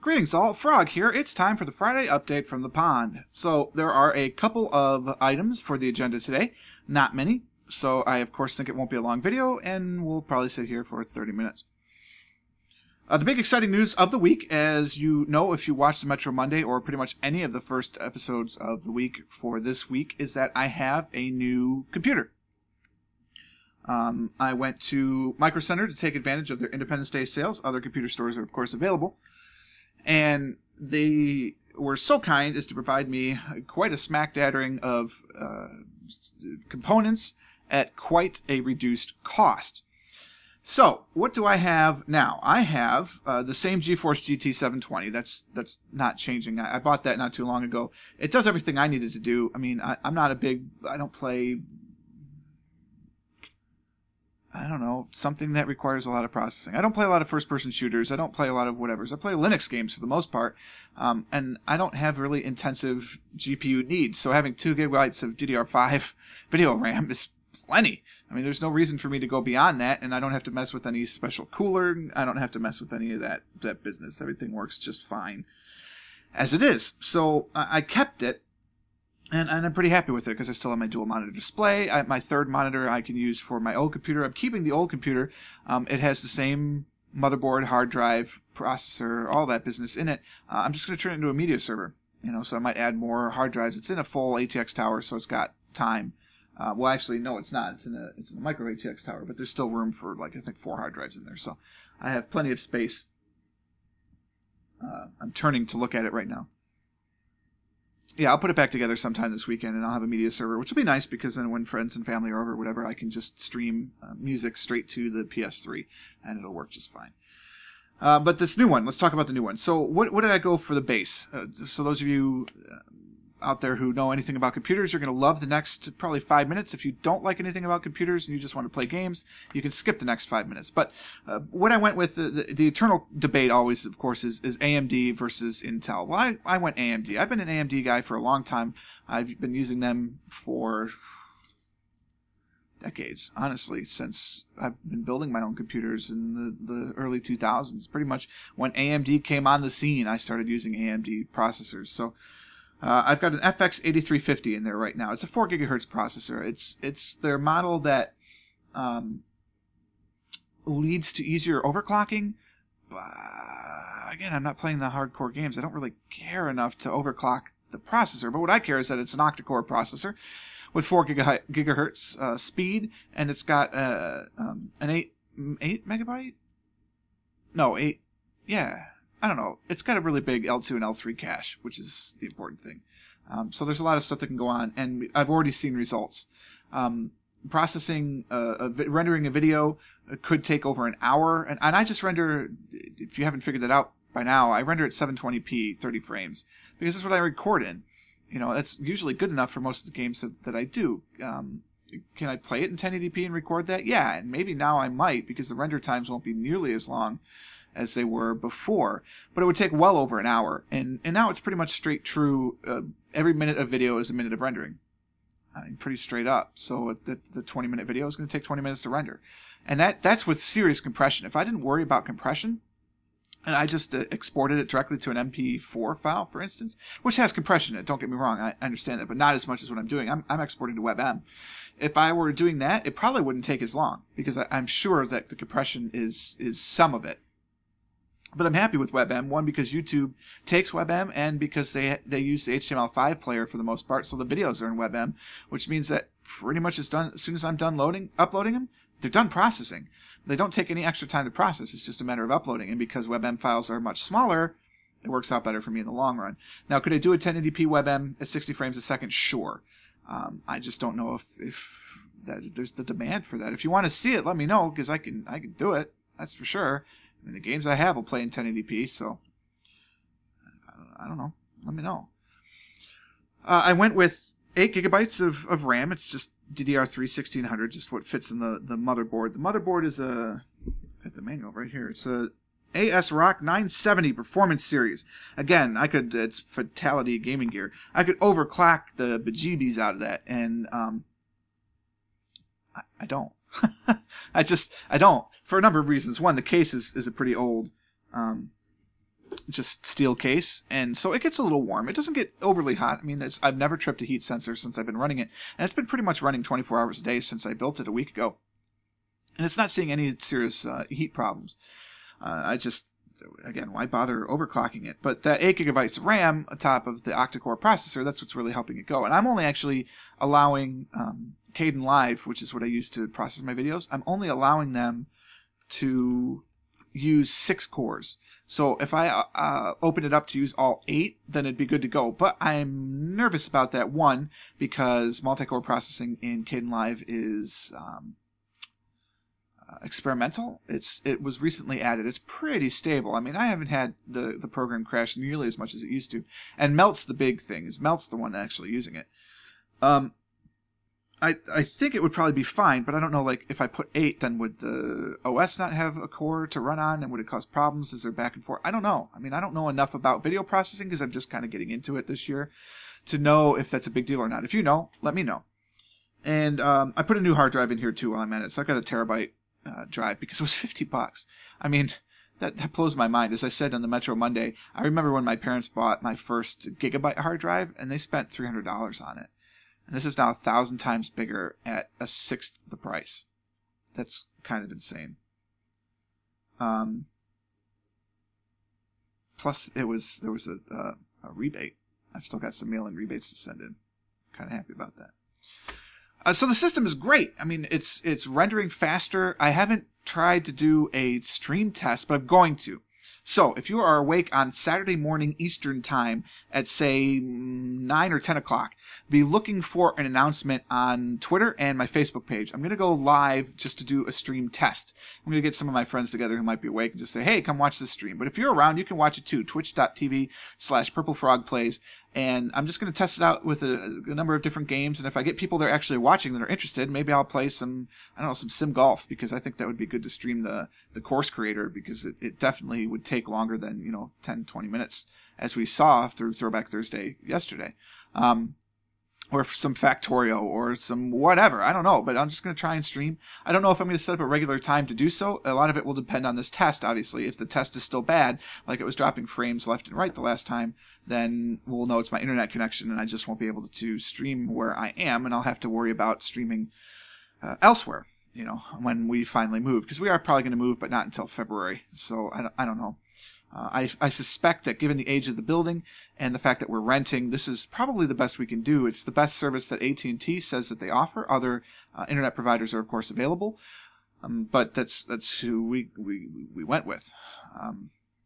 Greetings all, Frog here. It's time for the Friday update from the pond. So there are a couple of items for the agenda today. Not many, so I of course think it won't be a long video, and we'll probably sit here for 30 minutes. The big exciting news of the week, as you know if you watched the Metro Monday or pretty much any of the first episodes of the week for this week, is that I have a new computer. I went to Micro Center to take advantage of their Independence Day sales. Other computer stores are of course available. And they were so kind as to provide me quite a smack-daddering of components at quite a reduced cost. So, what do I have now? I have the same GeForce GT 720. That's not changing. I bought that not too long ago. It does everything I needed to do. I mean, I'm not a big... I don't play... I don't know, something that requires a lot of processing. I don't play a lot of first-person shooters. I don't play a lot of whatevers. I play Linux games for the most part, and I don't have really intensive GPU needs. So having 2 gigabytes of DDR5 video RAM is plenty. I mean, there's no reason for me to go beyond that, and I don't have to mess with any special cooler. I don't have to mess with any of that business. Everything works just fine as it is. So I kept it. And I'm pretty happy with it because I still have my dual monitor display. My third monitor I can use for my old computer. I'm keeping the old computer. It has the same motherboard, hard drive, processor, all that business in it. I'm just going to turn it into a media server. So I might add more hard drives. It's in a full ATX tower, so it's got time. Well, actually, no, it's not. It's in a micro ATX tower, but there's still room for, I think 4 hard drives in there. So I have plenty of space. I'm turning to look at it right now. Yeah, I'll put it back together sometime this weekend, and I'll have a media server, which will be nice because then when friends and family are over or whatever, I can just stream music straight to the PS3, and it'll work just fine. But this new one, let's talk about the new one. So what did I go for the base? So those of you out there who know anything about computers, you're going to love the next probably 5 minutes. If you don't like anything about computers and you just want to play games, you can skip the next 5 minutes. But what I went with, the eternal debate always, of course, is AMD versus Intel. Well, I went AMD. I've been an AMD guy for a long time. I've been using them for decades, honestly, since I've been building my own computers in the early 2000s. Pretty much when AMD came on the scene, I started using AMD processors. So I've got an FX 8350 in there right now. It's a 4 gigahertz processor. It's their model that leads to easier overclocking. But again, I'm not playing the hardcore games. I don't really care enough to overclock the processor. But what I care is that it's an octa-core processor with 4 gigahertz speed, and it's got an 8 megabyte? No, 8. Yeah. I don't know. It's got a really big L2 and L3 cache, which is the important thing. So there's a lot of stuff that can go on, and I've already seen results. Processing, rendering a video could take over an hour, and I just render, if you haven't figured that out by now, I render at 720p, 30 frames, because that's what I record in. That's usually good enough for most of the games that I do. Can I play it in 1080p and record that? Yeah, and maybe now I might, because the render times won't be nearly as long as they were before, but it would take well over an hour, and now it's pretty much straight true. Every minute of video is a minute of rendering. I mean, pretty straight up. So the 20-minute video is going to take 20 minutes to render, and that's with serious compression. If I didn't worry about compression, and I just exported it directly to an MP4 file, for instance, which has compression in it, don't get me wrong, I understand that, but not as much as what I'm doing. I'm exporting to WebM. If I were doing that, it probably wouldn't take as long, because I'm sure that the compression is some of it. But I'm happy with WebM, one, because YouTube takes WebM, and because they use the HTML5 player for the most part, so the videos are in WebM, which means that pretty much it's done as soon as I'm done uploading them, they're done processing. They don't take any extra time to process, it's just a matter of uploading, and because WebM files are much smaller, it works out better for me in the long run. Now, could I do a 1080p WebM at 60 frames a second? Sure. I just don't know if there's the demand for that. If you want to see it, let me know, because I can do it, that's for sure. I mean, the games I have will play in 1080p, so I don't know. Let me know. I went with 8 gigabytes of RAM. It's just DDR3 1600, just what fits in the motherboard. The motherboard is I got the manual right here. It's a ASRock 970 Performance Series. Again, it's Fatality gaming gear. I could overclock the bejeebies out of that, and I don't. I don't. For a number of reasons. One, the case is a pretty old just steel case, and so it gets a little warm. It doesn't get overly hot. I mean, I've never tripped a heat sensor since I've been running it, and it's been pretty much running 24 hours a day since I built it a week ago. And it's not seeing any serious heat problems. Again, why bother overclocking it? But that 8 gigabytes RAM atop of the octa-core processor, that's what's really helping it go. And I'm only actually allowing Kdenlive, which is what I use to process my videos, I'm only allowing them to use 6 cores. So if I open it up to use all 8, then it'd be good to go. But I'm nervous about that, one, because multi-core processing in Kdenlive is experimental. It was recently added. It's pretty stable. I mean, I haven't had the program crash nearly as much as it used to. And Melt's the big thing. Melt's the one actually using it. I think it would probably be fine, but I don't know, like, if I put 8, then would the OS not have a core to run on, and would it cause problems? Is there back and forth? I don't know. I mean, I don't know enough about video processing because I'm just kind of getting into it this year to know if that's a big deal or not. If you know, let me know. And I put a new hard drive in here too while I'm at it. So I got a terabyte drive because it was $50. I mean, that blows my mind. As I said on the Metro Monday, I remember when my parents bought my first gigabyte hard drive, and they spent $300 on it. And this is now 1,000 times bigger at a sixth the price. That's kind of insane. Plus, there was a rebate. I've still got some mail-in rebates to send in. Kind of happy about that. So the system is great. I mean, it's rendering faster. I haven't tried to do a stream test, but I'm going to. So, if you are awake on Saturday morning Eastern Time at, say, 9 or 10 o'clock, be looking for an announcement on Twitter and my Facebook page. I'm going to go live just to do a stream test. I'm going to get some of my friends together who might be awake and just say, hey, come watch this stream. But if you're around, you can watch it too. Twitch.tv/PurpleFrogPlays. And I'm just going to test it out with a number of different games. And if I get people that are actually watching that are interested, maybe I'll play some sim golf, because I think that would be good to stream the course creator, because it definitely would take longer than, 10, 20 minutes, as we saw through Throwback Thursday yesterday. Or some Factorio or some whatever. I don't know, but I'm just going to try and stream. I don't know if I'm going to set up a regular time to do so. A lot of it will depend on this test, obviously. If the test is still bad, like it was dropping frames left and right the last time, then we'll know it's my internet connection and I just won't be able to stream where I am, and I'll have to worry about streaming elsewhere, when we finally move. Because we are probably going to move, but not until February. So I don't know. I suspect that given the age of the building and the fact that we're renting, this is probably the best we can do. It's the best service that AT&T says that they offer. Other internet providers are, of course, available, but that's who we went with.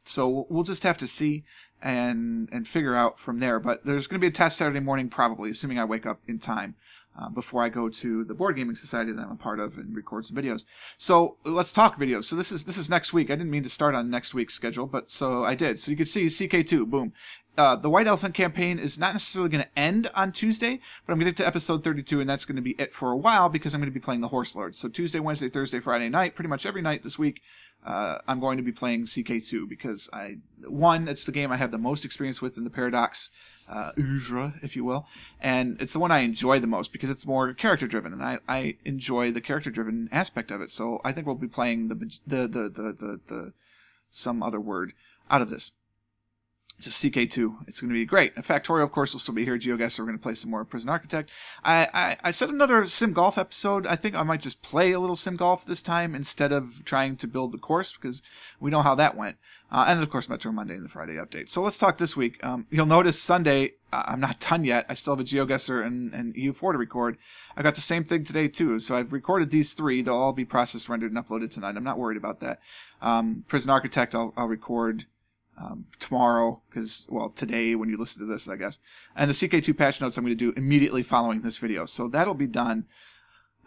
So we'll just have to see and figure out from there. But there's going to be a test Saturday morning, probably, assuming I wake up in time. Before I go to the Board Gaming Society that I'm a part of and record some videos. So let's talk videos. So this is next week. I didn't mean to start on next week's schedule, but so I did. So you can see CK2, boom. The White Elephant campaign is not necessarily going to end on Tuesday, but I'm going to get to episode 32, and that's going to be it for a while because I'm going to be playing the Horse Lords. So Tuesday, Wednesday, Thursday, Friday night, pretty much every night this week, I'm going to be playing CK2 because it's the game I have the most experience with in the Paradox oeuvre, if you will, and it's the one I enjoy the most because it's more character driven, and I enjoy the character driven aspect of it. So I think we'll be playing the some other word out of this. Just CK2. It's going to be great. Factorio, of course, will still be here. GeoGuessr, we're going to play some more Prison Architect. I said another Sim Golf episode. I think I might just play a little Sim Golf this time instead of trying to build the course, because we know how that went. And of course, Metro Monday and the Friday update. So let's talk this week. You'll notice Sunday, I'm not done yet. I still have a GeoGuessr and EU4 to record. I got the same thing today too. So I've recorded these 3. They'll all be processed, rendered, and uploaded tonight. I'm not worried about that. Prison Architect, I'll record tomorrow, today when you listen to this, I guess. And the CK2 patch notes I'm going to do immediately following this video. So that'll be done.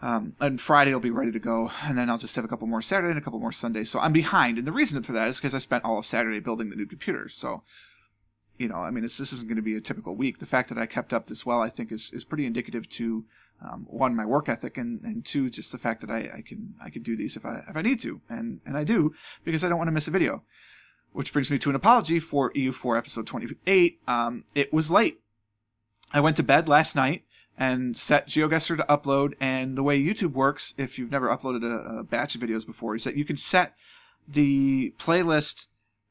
And Friday will be ready to go. And then I'll just have a couple more Saturday and a couple more Sunday. So I'm behind. And the reason for that is because I spent all of Saturday building the new computer. So, this isn't going to be a typical week. The fact that I kept up this well, I think is pretty indicative to, one, my work ethic, and two, just the fact that I can do these if I need to. And I do, because I don't want to miss a video. Which brings me to an apology for EU4 episode 28. It was late. I went to bed last night and set GeoGuessr to upload, and the way YouTube works, if you've never uploaded a batch of videos before, is that you can set the playlist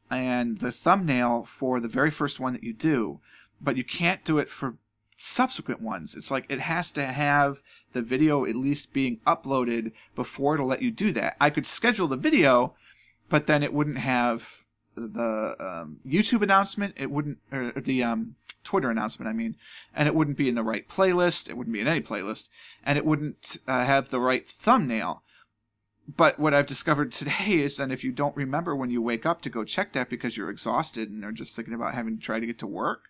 and the thumbnail for the very first one that you do, but you can't do it for subsequent ones. It's like it has to have the video at least being uploaded before it'll let you do that. I could schedule the video, but then it wouldn't have the YouTube announcement. It wouldn't, or the Twitter announcement, I mean, and it wouldn't be in the right playlist. It wouldn't be in any playlist, and it wouldn't have the right thumbnail. But what I've discovered today is that if you don't remember when you wake up to go check that because you're exhausted and are just thinking about having to try to get to work,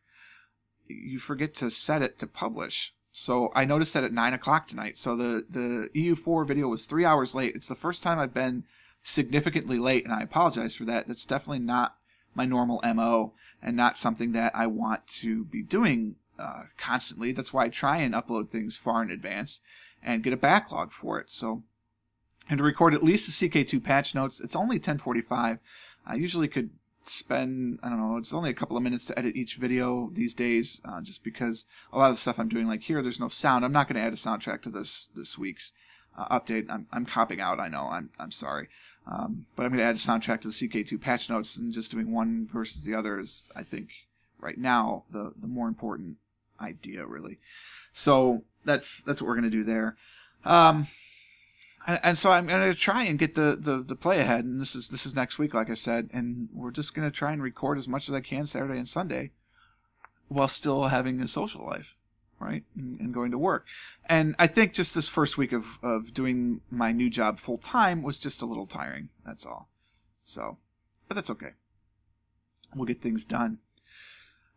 you forget to set it to publish. So I noticed that at 9 o'clock tonight. So the EU4 video was 3 hours late. It's the first time I've been significantly late, and I apologize for that. That's definitely not my normal MO and not something that I want to be doing constantly. That's why I try and upload things far in advance and get a backlog for it. So, and to record at least the CK2 patch notes, it's only 10:45. I usually could spend, I don't know, it's only a couple of minutes to edit each video these days, just because a lot of the stuff I'm doing, like here, there's no sound. I'm not going to add a soundtrack to this week's update. I'm copping out, I know. I'm sorry. But I'm going to add a soundtrack to the CK2 patch notes, and just doing one versus the other is, I think, right now, the more important idea, really. So that's what we're going to do there. And so I'm going to try and get the play ahead, and this is next week, like I said, and we're just going to try and record as much as I can Saturday and Sunday while still having a social life, right, and going to work. And I think just this first week of doing my new job full time was just a little tiring, that's all. So, but that's okay. We'll get things done.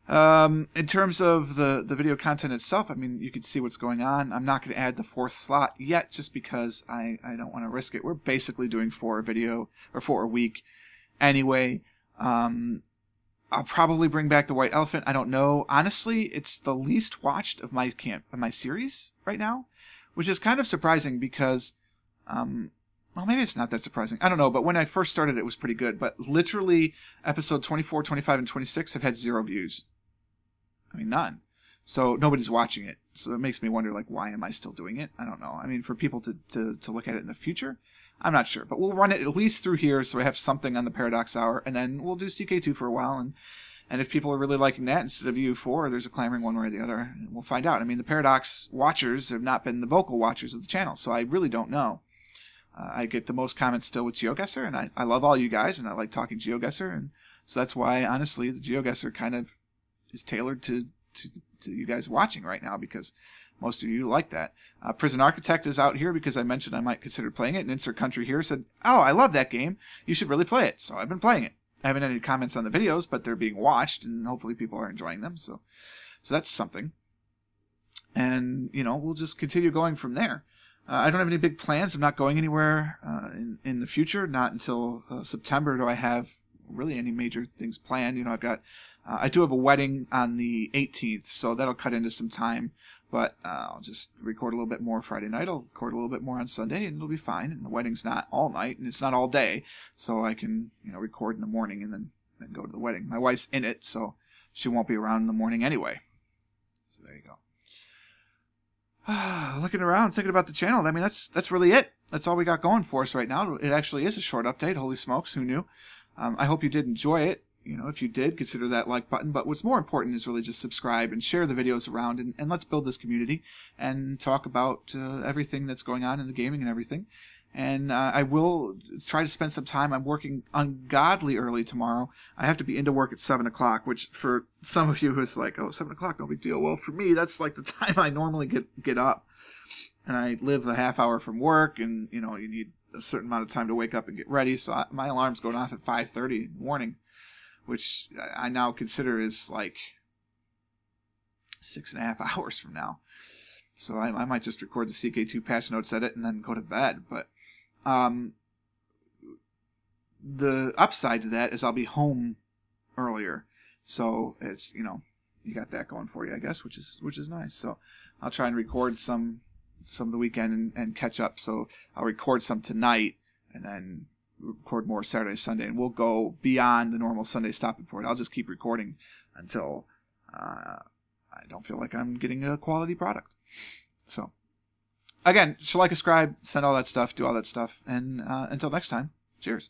In terms of the video content itself, I mean, you can see what's going on. I'm not going to add the fourth slot yet just because I don't want to risk it. We're basically doing 4 a week anyway. I'll probably bring back the White Elephant. I don't know. Honestly, it's the least watched of my series right now, which is kind of surprising because, well, maybe it's not that surprising. I don't know, but when I first started, it was pretty good. But literally, episode 24, 25, and 26 have had 0 views. I mean, none. So nobody's watching it. So it makes me wonder, like, why am I still doing it? I don't know. I mean, for people to look at it in the future, I'm not sure. But we'll run it at least through here so I have something on the Paradox Hour, and then we'll do CK2 for a while. And if people are really liking that instead of EU4, there's a clamoring one way or the other, we'll find out. I mean, the Paradox watchers have not been the vocal watchers of the channel, so I really don't know. I get the most comments still with GeoGuessr, and I love all you guys, and I like talking GeoGuessr, and so that's why, honestly, the GeoGuessr kind of is tailored to you guys watching right now, because most of you like that. Prison Architect is out here because I mentioned I might consider playing it, and Insert Country here said, oh, I love that game. You should really play it. So I've been playing it. I haven't had any comments on the videos, but they're being watched, and hopefully people are enjoying them. So that's something. And, we'll just continue going from there. I don't have any big plans. I'm not going anywhere in the future. Not until September do I have really any major things planned. I do have a wedding on the 18th, so that'll cut into some time. But I'll just record a little bit more Friday night. I'll record a little bit more on Sunday, and it'll be fine. And the wedding's not all night, and it's not all day, so I can record in the morning and then go to the wedding. My wife's in it, so she won't be around in the morning anyway. So there you go. Looking around, thinking about the channel. I mean, that's really it. That's all we got going for us right now. It actually is a short update. Holy smokes, who knew? I hope you did enjoy it. If you did, consider that like button. But what's more important is really just subscribe and share the videos around, and let's build this community and talk about everything that's going on in the gaming and everything. And I will try to spend some time. I'm working ungodly early tomorrow. I have to be into work at 7 o'clock, which for some of you is like, oh, 7 o'clock, no big deal. Well, for me, that's like the time I normally get up. And I live a half hour from work, and, you need a certain amount of time to wake up and get ready. So my alarm's going off at 5:30 in the morning, which I now consider is like 6.5 hours from now. So I might just record the CK2 patch notes, edit, and then go to bed. But the upside to that is I'll be home earlier. So it's, you got that going for you, I guess, which is nice. So I'll try and record some of the weekend and catch up. So I'll record some tonight and then record more Saturday, Sunday, and we'll go beyond the normal Sunday stop report. I'll just keep recording until I don't feel like I'm getting a quality product. So, again, like, subscribe, send all that stuff, do all that stuff, and until next time, cheers.